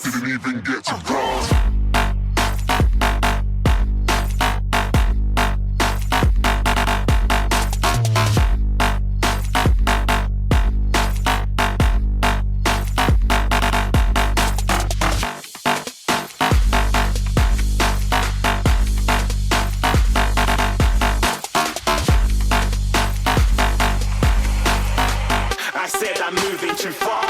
bars. Didn't even get to bars. I said I'm moving too far.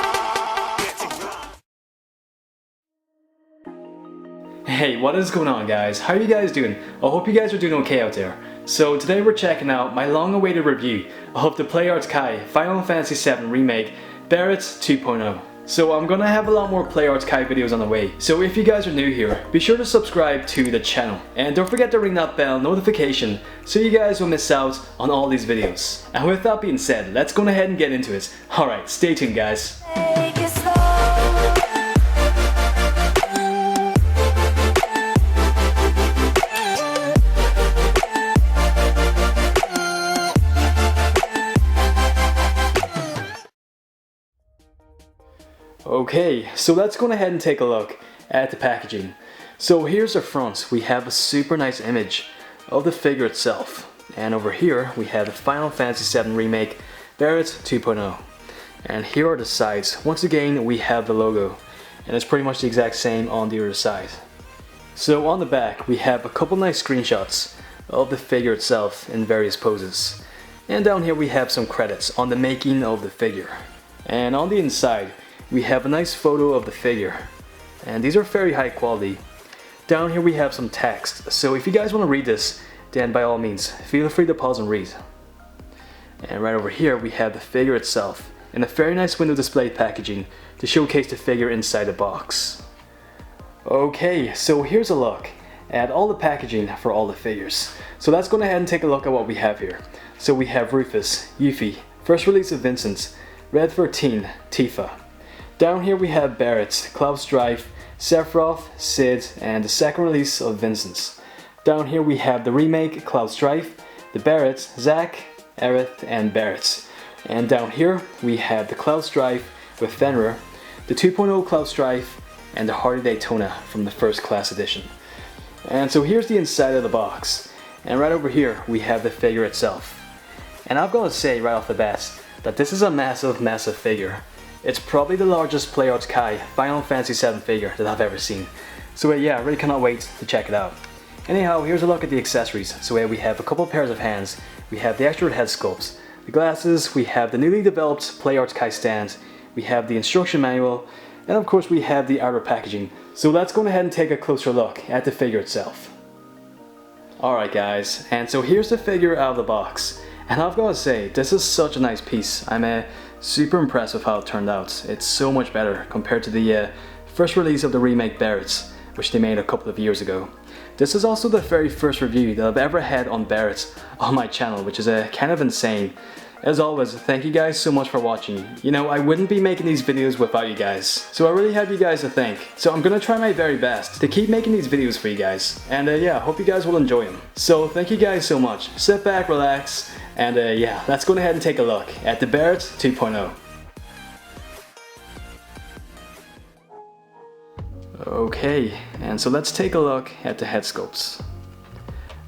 Hey, what is going on guys? How are you guys doing? I hope you guys are doing okay out there. So today we're checking out my long-awaited review of the PlayArts Kai Final Fantasy VII Remake Barret 2.0. So I'm gonna have a lot more PlayArts Kai videos on the way. So if you guys are new here, be sure to subscribe to the channel. And don't forget to ring that bell notification so you guys won't miss out on all these videos. And with that being said, let's go ahead and get into it. Alright, stay tuned guys. Take it slow. Okay, so let's go ahead and take a look at the packaging. So here's the front. We have a super nice image of the figure itself. And over here we have the Final Fantasy VII Remake Barret 2.0. And here are the sides. Once again we have the logo. And it's pretty much the exact same on the other side. So on the back we have a couple nice screenshots of the figure itself in various poses. And down here we have some credits on the making of the figure. And on the inside we have a nice photo of the figure, and these are very high quality. Down here we have some text, so if you guys want to read this, then by all means feel free to pause and read. And right over here we have the figure itself in a very nice window display packaging to showcase the figure inside the box. Okay, so here's a look at all the packaging for all the figures. So let's go ahead and take a look at what we have here. So we have Rufus, Yuffie, first release of Vincent, Red 13, Tifa. Down here we have Barret, Cloud Strife, Sephiroth, Cid, and the second release of Vincent. Down here we have the remake Cloud Strife, the Barret, Zack, Aerith, and Barret. And down here we have the Cloud Strife with Fenrir, the 2.0 Cloud Strife, and the Hardy Daytona from the first class edition. And so here's the inside of the box. And right over here we have the figure itself. And I've got to say right off the bat that this is a massive figure. It's probably the largest PlayArts Kai Final Fantasy VII figure that I've ever seen. So yeah, I really cannot wait to check it out. Anyhow, here's a look at the accessories. So we have a couple pairs of hands, we have the extra head sculpts, the glasses, we have the newly developed PlayArts Kai stand, we have the instruction manual, and of course we have the outer packaging. So let's go ahead and take a closer look at the figure itself. Alright guys, and so here's the figure out of the box. And I've got to say, this is such a nice piece. I'm super impressed with how it turned out. It's so much better compared to the first release of the remake Barret, which they made a couple of years ago. This is also the very first review that I've ever had on Barret on my channel, which is kind of insane. As always, thank you guys so much for watching. You know, I wouldn't be making these videos without you guys. So I really have you guys to thank. So I'm gonna try my very best to keep making these videos for you guys. And yeah, hope you guys will enjoy them. So thank you guys so much. Sit back, relax, and yeah, let's go ahead and take a look at the Barret 2.0. Okay, and so let's take a look at the head sculpts.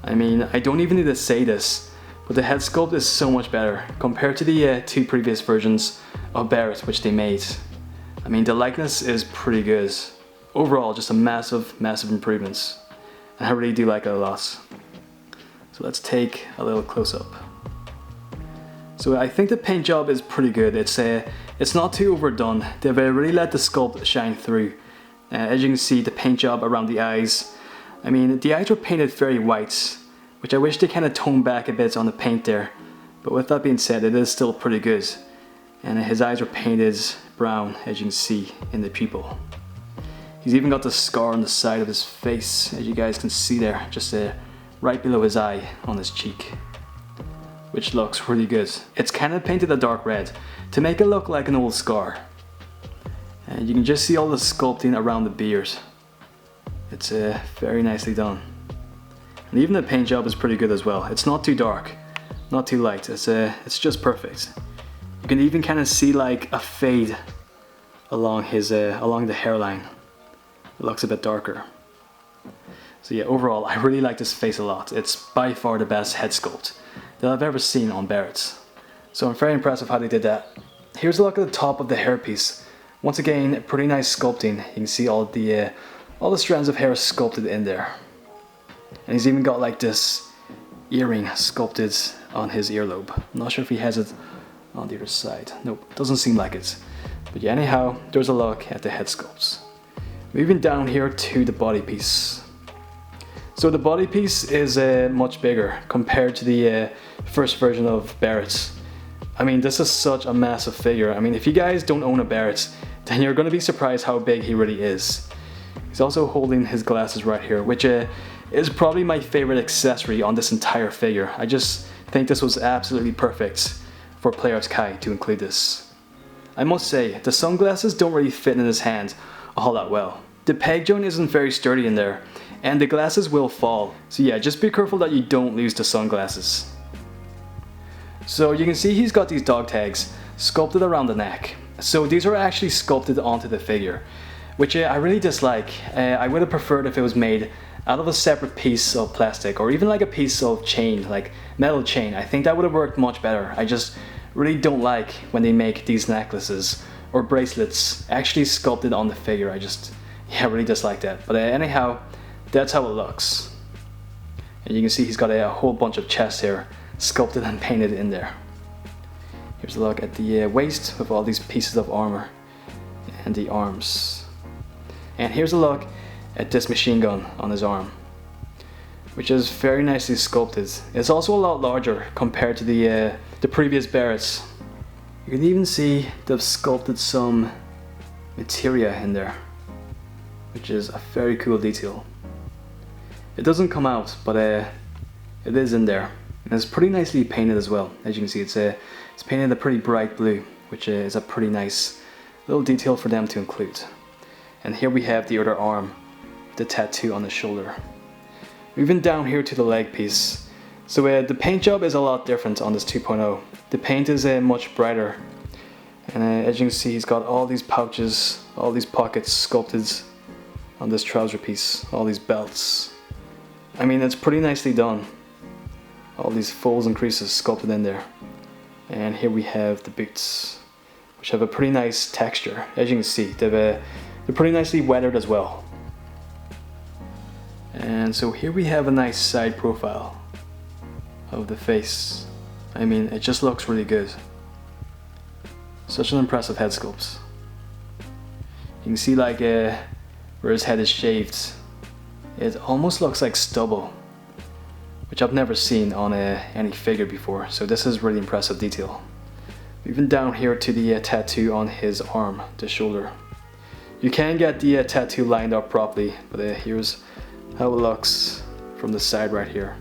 I mean, I don't even need to say this, but the head sculpt is so much better compared to the two previous versions of Barret which they made. I mean, the likeness is pretty good. Overall, just a massive improvements. And I really do like it a lot. So let's take a little close-up. So I think the paint job is pretty good. It's not too overdone. They've really let the sculpt shine through. As you can see, the paint job around the eyes. I mean, the eyes were painted very white, which I wish they kind of toned back a bit on the paint there. But with that being said, it is still pretty good. And his eyes are painted brown, as you can see in the pupil. He's even got the scar on the side of his face, as you guys can see there, just right below his eye on his cheek, which looks really good. It's kind of painted a dark red to make it look like an old scar. And you can just see all the sculpting around the beard. It's very nicely done. And even the paint job is pretty good as well. It's not too dark, not too light. It's just perfect. You can even kind of see like a fade along his along the hairline. it looks a bit darker. So yeah, overall, I really like this face a lot. It's by far the best head sculpt that I've ever seen on Barrets. So I'm very impressed with how they did that. Here's a look at the top of the hairpiece. Once again, pretty nice sculpting. You can see all the strands of hair sculpted in there. And he's even got like this earring sculpted on his earlobe. I'm not sure if he has it on the other side. Nope, doesn't seem like it. But yeah, anyhow, there's a look at the head sculpts. Moving down here to the body piece. So the body piece is much bigger compared to the first version of Barret. I mean, this is such a massive figure. I mean, if you guys don't own a Barret, then you're going to be surprised how big he really is. He's also holding his glasses right here, which is probably my favorite accessory on this entire figure. I just think this was absolutely perfect for Player's Kai to include this. I must say, the sunglasses don't really fit in his hand all that well. The peg joint isn't very sturdy in there, and the glasses will fall. So yeah, just be careful that you don't lose the sunglasses. So you can see he's got these dog tags sculpted around the neck. So these are actually sculpted onto the figure, which I really dislike. I would have preferred if it was made out of a separate piece of plastic, or even like a piece of chain, like metal chain. I think that would have worked much better. I just really don't like when they make these necklaces or bracelets actually sculpted on the figure. I really dislike that. But anyhow, that's how it looks. And you can see he's got a whole bunch of chest hair sculpted and painted in there. Here's a look at the waist with all these pieces of armor and the arms. And here's a look at this machine gun on his arm, which is very nicely sculpted. It's also a lot larger compared to the previous Barrets. You can even see they've sculpted some materia in there, which is a very cool detail. It doesn't come out, but it is in there. And it's pretty nicely painted as well. As you can see, it's painted a pretty bright blue, which is a pretty nice little detail for them to include. And here we have the other arm, the tattoo on the shoulder. Moving down here to the leg piece. So the paint job is a lot different on this 2.0. The paint is much brighter. And as you can see, he's got all these pouches, all these pockets sculpted on this trouser piece, all these belts. I mean, it's pretty nicely done. All these folds and creases sculpted in there. And here we have the boots, which have a pretty nice texture. As you can see, they're pretty nicely weathered as well. And so here we have a nice side profile of the face. I mean, it just looks really good. Such an impressive head sculpt. You can see like where his head is shaved, it almost looks like stubble, which I've never seen on any figure before, so this is really impressive detail. Moving down here to the tattoo on his arm, the shoulder. You can get the tattoo lined up properly, but here's how it looks from the side right here.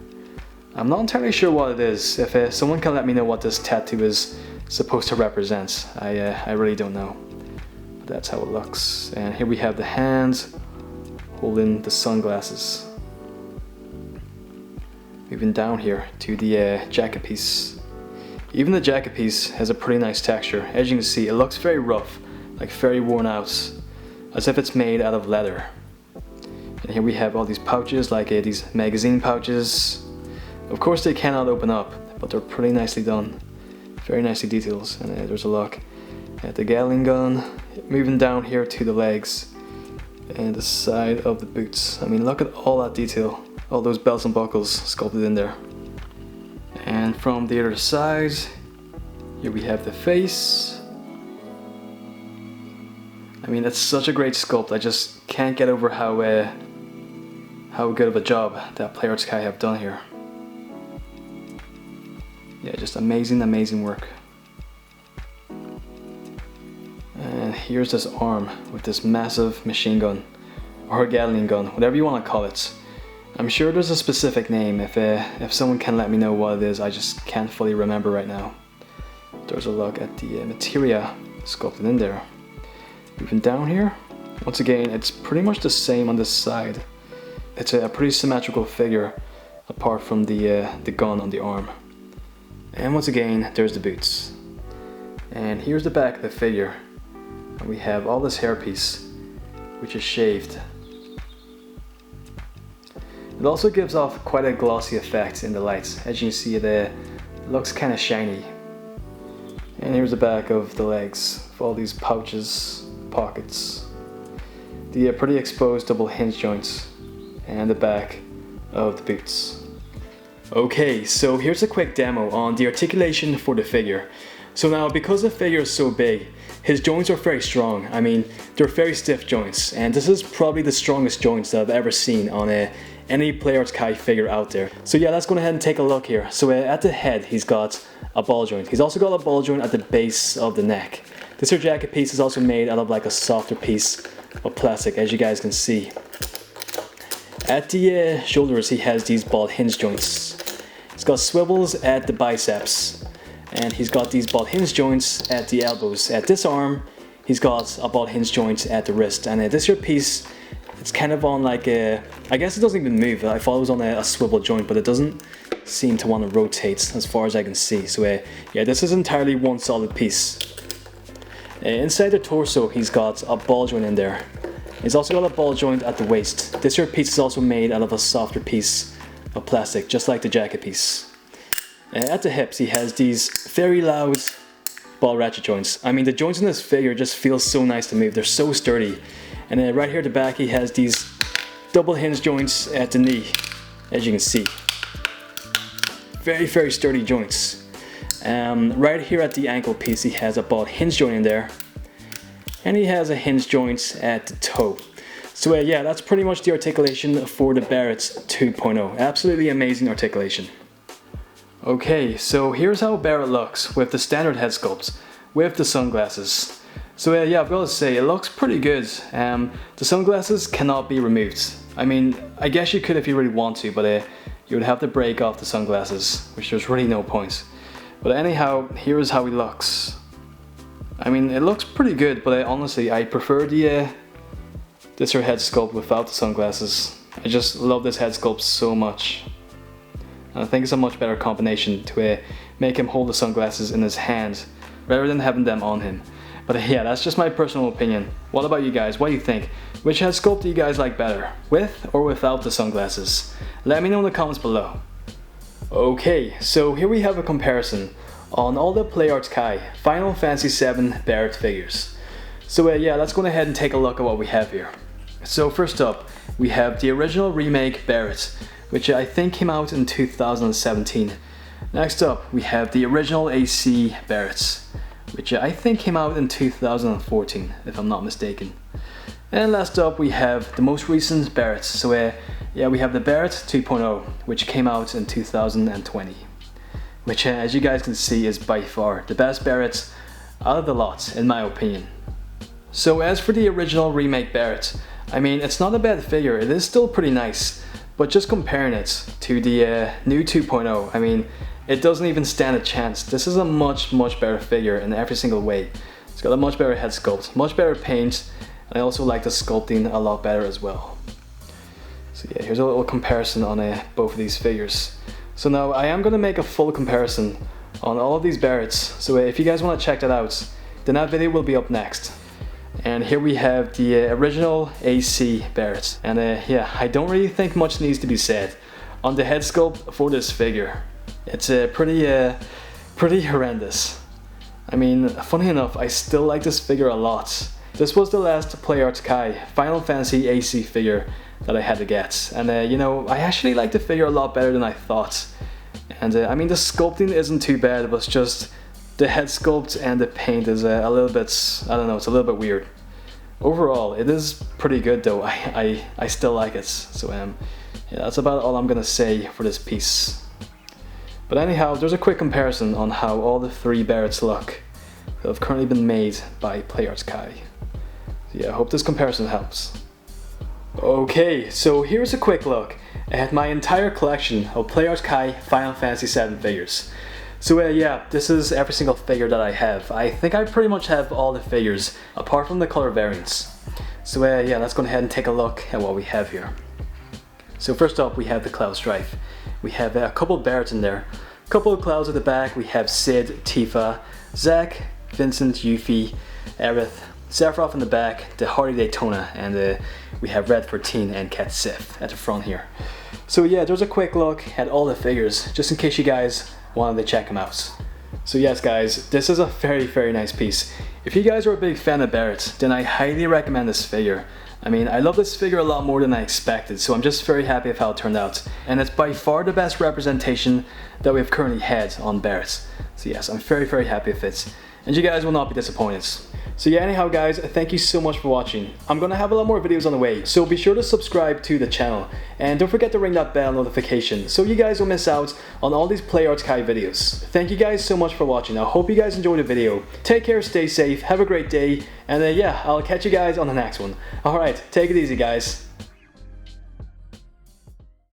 I'm not entirely sure what it is. If someone can let me know what this tattoo is supposed to represent, I really don't know. But that's how it looks. And here we have the hands holding the sunglasses. Moving down here to the jacket piece. Even the jacket piece has a pretty nice texture. As you can see, it looks very rough, like very worn out, as if it's made out of leather. And here we have all these pouches, like these magazine pouches. Of course they cannot open up, but they're pretty nicely done. Very nicely details. And there's a look at the Gatling gun. Moving down here to the legs and the side of the boots. I mean, look at all that detail. All those belts and buckles sculpted in there. And from the other side, here we have the face. I mean, it's such a great sculpt. I just can't get over how good of a job that Player's Kai have done here. Yeah, just amazing work. And here's this arm with this massive machine gun, or Gatling gun, whatever you want to call it. I'm sure there's a specific name. If someone can let me know what it is, I just can't fully remember right now. There's a look at the materia sculpted in there. Moving down here, once again, it's pretty much the same on this side. It's a pretty symmetrical figure, apart from the gun on the arm. And once again, there's the boots. And here's the back of the figure. And we have all this hairpiece, which is shaved It also gives off quite a glossy effect in the lights. As you can see, it looks kind of shiny. And here's the back of the legs with all these pouches, pockets. The pretty exposed double hinge joints and the back of the boots. Okay, so here's a quick demo on the articulation for the figure. So now, because the figure is so big, his joints are very strong. I mean, they're very stiff joints, and this is probably the strongest joints that I've ever seen on any PlayArts Kai figure out there. So yeah, let's go ahead and take a look here. So at the head, he's got a ball joint. He's also got a ball joint at the base of the neck. This here jacket piece is also made out of like a softer piece of plastic, as you guys can see. At the shoulders, he has these ball hinge joints. He's got swivels at the biceps, and he's got these ball hinge joints at the elbows. At this arm, he's got a ball hinge joint at the wrist, and this here piece, it's kind of on like a, I guess it doesn't even move. I thought it was on a swivel joint, but it doesn't seem to want to rotate as far as I can see. So yeah, this is entirely one solid piece. Inside the torso, he's got a ball joint in there. He's also got a ball joint at the waist. This here piece is also made out of a softer piece of plastic, just like the jacket piece. At the hips, he has these very loud ball ratchet joints. I mean, the joints in this figure just feel so nice to move. They're so sturdy. And right here at the back, he has these double hinge joints at the knee, as you can see. Very, very sturdy joints. Right here at the ankle piece, he has a ball hinge joint in there. And he has a hinge joint at the toe. So yeah, that's pretty much the articulation for the Barret 2.0. Absolutely amazing articulation. Okay, so here's how Barret looks with the standard head sculpt, with the sunglasses. So yeah, I've got to say, it looks pretty good. The sunglasses cannot be removed. I mean, I guess you could if you really want to, but you would have to break off the sunglasses, which there's really no point. But anyhow, here is how he looks. I mean, it looks pretty good, but honestly, I prefer this here head sculpt without the sunglasses. I just love this head sculpt so much. And I think it's a much better combination to make him hold the sunglasses in his hand rather than having them on him. But yeah, that's just my personal opinion. What about you guys? What do you think? Which head sculpt do you guys like better? With or without the sunglasses? Let me know in the comments below. Okay, so here we have a comparison on all the PlayArts Kai Final Fantasy VII Barret figures. So yeah, let's go ahead and take a look at what we have here. So first up, we have the original remake Barret, which I think came out in 2017. Next up, we have the original AC Barrets, which I think came out in 2014, if I'm not mistaken. And last up, we have the most recent Barrets. So yeah, we have the Barret 2.0, which came out in 2020. Which as you guys can see is by far the best Barret out of the lot, in my opinion. So as for the original remake Barret, I mean, it's not a bad figure, it is still pretty nice, but just comparing it to the new 2.0, I mean, it doesn't even stand a chance. This is a much better figure in every single way. It's got a much better head sculpt, much better paint, and I also like the sculpting a lot better as well. So yeah, here's a little comparison on both of these figures. So now I am going to make a full comparison on all of these Barrets, so if you guys want to check that out, then that video will be up next. And here we have the original AC Barret, and yeah, I don't really think much needs to be said on the head sculpt for this figure. It's pretty horrendous. I mean, funny enough, I still like this figure a lot. This was the last PlayArts Kai Final Fantasy AC figure that I had to get, and you know, I actually like the figure a lot better than I thought. And I mean, the sculpting isn't too bad, but it's just the head sculpt and the paint is a little bit, I don't know, it's a little bit weird. Overall, it is pretty good though. I still like it. So yeah, that's about all I'm gonna say for this piece. But anyhow, there's a quick comparison on how all the three Barrets look that have currently been made by PlayArts Kai. So yeah, I hope this comparison helps. Okay, so here's a quick look at my entire collection of PlayArts Kai Final Fantasy VII figures. So yeah, this is every single figure that I have. I think I pretty much have all the figures, apart from the color variants. So yeah, let's go ahead and take a look at what we have here. So first up, we have the Cloud Strife. We have a couple of Barrets in there, a couple of Clouds at the back. We have Cid, Tifa, Zack, Vincent, Yuffie, Aerith, Sephiroth in the back, the Hardy Daytona, and we have Red 14 and Cat Sith at the front here. So yeah, there's a quick look at all the figures, just in case you guys wanted to check them out. So yes guys, this is a very nice piece. If you guys are a big fan of Barret, then I highly recommend this figure. I mean, I love this figure a lot more than I expected, so I'm just very happy with how it turned out. And it's by far the best representation that we've currently had on Barret. So yes, I'm very happy with it. And you guys will not be disappointed. So yeah, anyhow guys, thank you so much for watching. I'm gonna have a lot more videos on the way, so be sure to subscribe to the channel. And don't forget to ring that bell notification so you guys will miss out on all these Play Archive videos. Thank you guys so much for watching. I hope you guys enjoyed the video. Take care, stay safe, have a great day, and yeah, I'll catch you guys on the next one. Alright, take it easy guys.